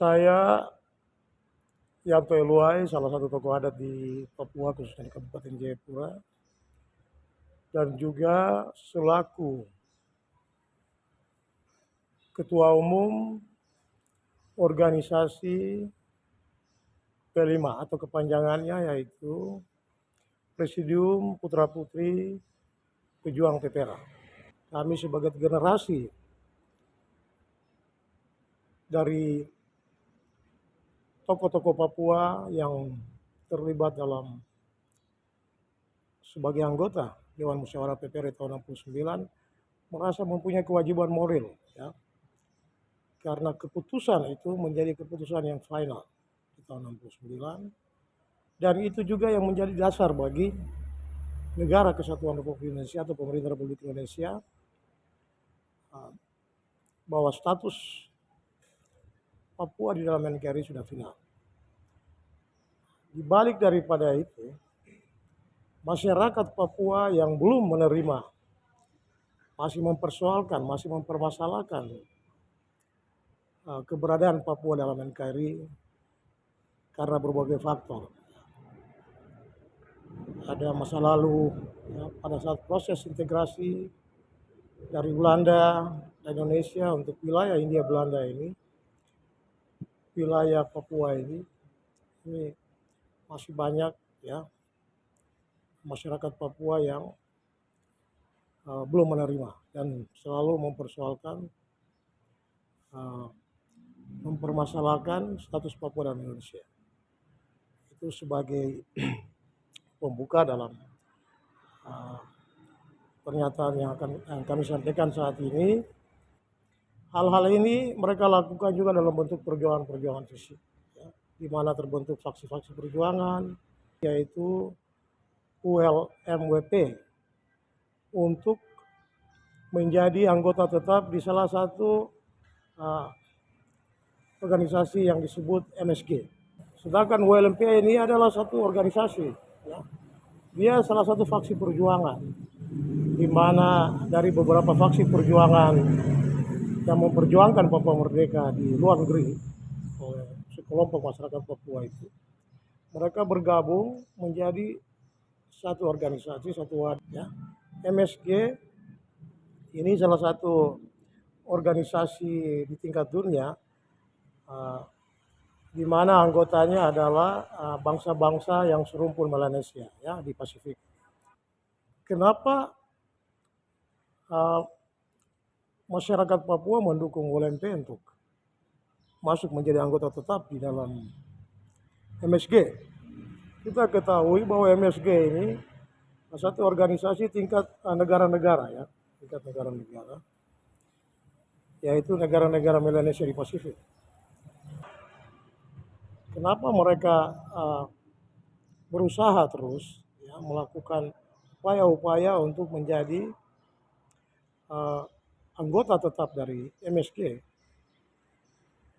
Saya Yanto Eluai, salah satu tokoh adat di Papua, khususnya di Kabupaten Jayapura, dan juga selaku Ketua Umum organisasi P5 atau kepanjangannya yaitu Presidium Putra Putri Pejuang Tetera. Kami sebagai generasi dari tokoh-tokoh Papua yang terlibat dalam sebagai anggota Dewan Musyawarah PPRI tahun 69 merasa mempunyai kewajiban moral, ya, karena keputusan itu menjadi keputusan yang final di tahun 69, dan itu juga yang menjadi dasar bagi Negara Kesatuan Republik Indonesia atau Pemerintah Republik Indonesia bahwa status Papua di dalam NKRI sudah final. Di balik daripada itu, masyarakat Papua yang belum menerima, masih mempersoalkan, masih mempermasalahkan keberadaan Papua dalam NKRI karena berbagai faktor. Ada masa lalu, ya, pada saat proses integrasi dari Belanda dan Indonesia untuk wilayah Hindia Belanda ini, wilayah Papua ini masih banyak, ya, masyarakat Papua yang belum menerima dan selalu mempersoalkan, mempermasalahkan status Papua dan Indonesia. Itu sebagai pembuka dalam pernyataan yang kami sampaikan saat ini. Hal-hal ini mereka lakukan juga dalam bentuk perjuangan-perjuangan fisik, ya, di mana terbentuk faksi-faksi perjuangan, yaitu ULMWP, untuk menjadi anggota tetap di salah satu organisasi yang disebut MSG. Sedangkan ULMP ini adalah satu organisasi, ya, dia salah satu faksi perjuangan, di mana dari beberapa faksi perjuangan yang memperjuangkan Papua Merdeka di luar negeri oleh sekelompok masyarakat Papua itu, mereka bergabung menjadi satu organisasi, satu wadah, ya. MSG ini salah satu organisasi di tingkat dunia di mana anggotanya adalah bangsa-bangsa yang serumpun Melanesia, ya, di Pasifik. Kenapa masyarakat Papua mendukung ULMP untuk masuk menjadi anggota tetap di dalam MSG? Kita ketahui bahwa MSG ini satu organisasi tingkat negara-negara, ya, tingkat negara-negara, yaitu negara-negara Melanesia di Pasifik. Kenapa mereka berusaha terus, ya, melakukan upaya-upaya untuk menjadi anggota tetap dari MSG,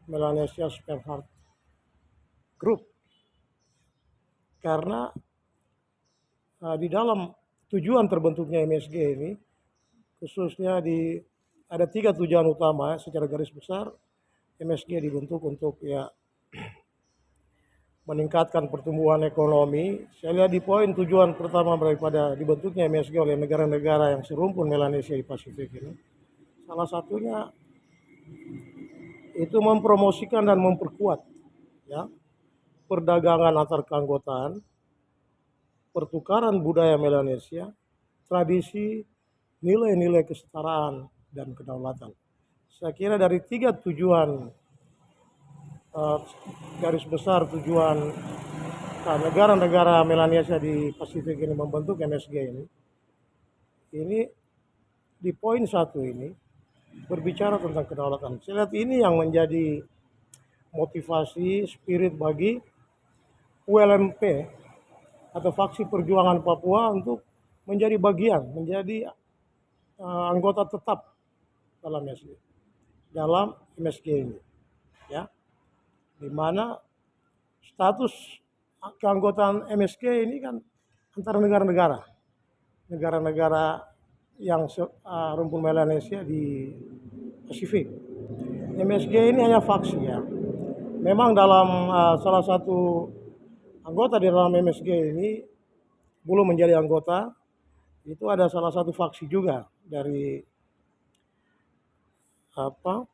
Melanesia Spare Group? Karena di dalam tujuan terbentuknya MSG ini, khususnya ada 3 tujuan utama secara garis besar. MSG dibentuk untuk, ya, meningkatkan pertumbuhan ekonomi. Saya lihat di poin tujuan pertama daripada dibentuknya MSG oleh negara-negara yang serumpun Melanesia di Pasifik ini, salah satunya itu mempromosikan dan memperkuat, ya, perdagangan antar keanggotaan, pertukaran budaya Melanesia, tradisi, nilai-nilai kesetaraan dan kedaulatan. Saya kira dari 3 tujuan garis besar tujuan negara-negara Melanesia di Pasifik ini membentuk MSG ini di poin 1 ini berbicara tentang kedaulatan. Saya lihat ini yang menjadi motivasi, spirit bagi ULMP atau faksi perjuangan Papua untuk menjadi bagian, menjadi anggota tetap dalam MSG ini, ya, di mana status keanggotaan MSG ini kan antara negara-negara yang rumpun Melanesia di Pasifik. MSG ini hanya faksi, ya, memang dalam salah satu anggota di dalam MSG ini belum menjadi anggota, itu ada salah satu faksi juga dari apa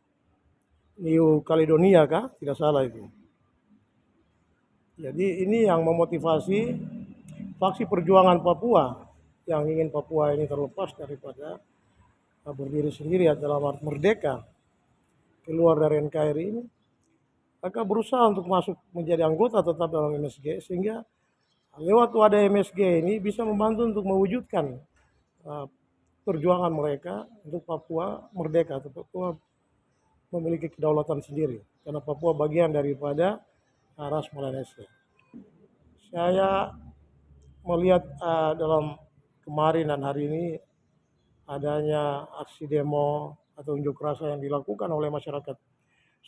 New Caledonia kah? Tidak salah itu. Jadi ini yang memotivasi faksi perjuangan Papua yang ingin Papua ini terlepas daripada berdiri sendiri dalam arti merdeka keluar dari NKRI ini. Mereka berusaha untuk masuk menjadi anggota tetap dalam MSG sehingga lewat wadah MSG ini bisa membantu untuk mewujudkan uh, perjuangan mereka untuk Papua merdeka atau Papua memiliki kedaulatan sendiri karena Papua bagian daripada ras Melanesia. Saya melihat dalam kemarin dan hari ini adanya aksi demo atau unjuk rasa yang dilakukan oleh masyarakat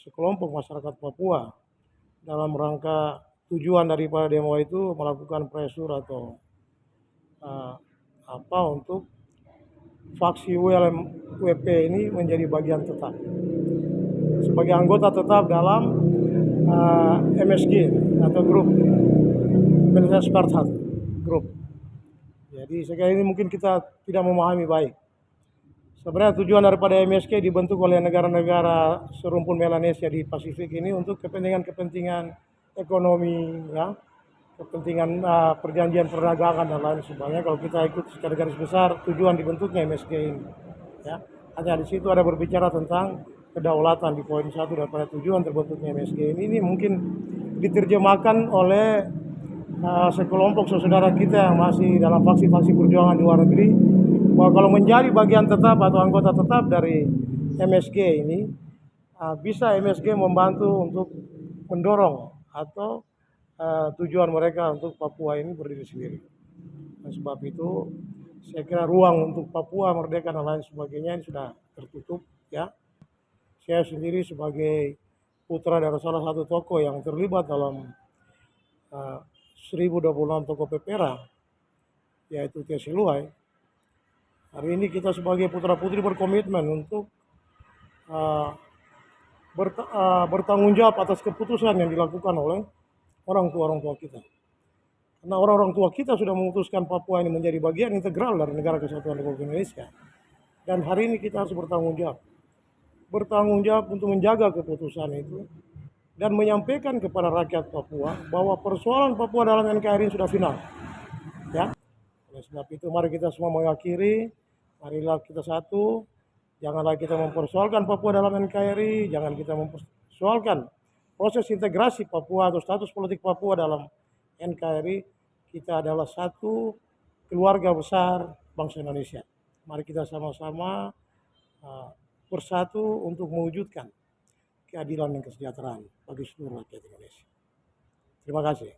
sekelompok masyarakat Papua dalam rangka tujuan daripada demo itu melakukan pressure atau untuk faksi WP ini menjadi bagian tetap sebagai anggota tetap dalam MSG atau grup Malaysia Spartan Group. Jadi sekarang ini mungkin kita tidak memahami baik. Sebenarnya tujuan daripada MSG dibentuk oleh negara-negara serumpun Melanesia di Pasifik ini untuk kepentingan-kepentingan ekonomi, ya, kepentingan perjanjian perdagangan dan lain sebagainya. Kalau kita ikut secara garis besar tujuan dibentuknya MSG ini, ya. Hanya di situ ada berbicara tentang kedaulatan di poin 1 daripada tujuan terbentuknya MSG ini mungkin diterjemahkan oleh sekelompok saudara kita yang masih dalam faksi-faksi perjuangan di luar negeri bahwa kalau menjadi bagian tetap atau anggota tetap dari MSG ini bisa MSG membantu untuk mendorong atau tujuan mereka untuk Papua ini berdiri sendiri. Oleh sebab itu saya kira ruang untuk Papua merdeka dan lain sebagainya ini sudah tertutup, ya. Saya sendiri sebagai putra dari salah satu tokoh yang terlibat dalam 1026 tokoh Pepera, yaitu Tia Siluai. Hari ini kita sebagai putra-putri berkomitmen untuk bertanggung jawab atas keputusan yang dilakukan oleh orang tua kita. Karena orang tua kita sudah memutuskan Papua ini menjadi bagian integral dari negara kesatuan Republik Indonesia. Dan hari ini kita harus bertanggung jawab. Bertanggung jawab untuk menjaga keputusan itu dan menyampaikan kepada rakyat Papua bahwa persoalan Papua dalam NKRI sudah final. Ya. Oleh sebab itu mari kita semua mengakhiri, marilah kita satu, janganlah kita mempersoalkan Papua dalam NKRI, jangan kita mempersoalkan proses integrasi Papua atau status politik Papua dalam NKRI. Kita adalah satu keluarga besar bangsa Indonesia. Mari kita sama-sama bersatu untuk mewujudkan keadilan dan kesejahteraan bagi seluruh rakyat Indonesia. Terima kasih.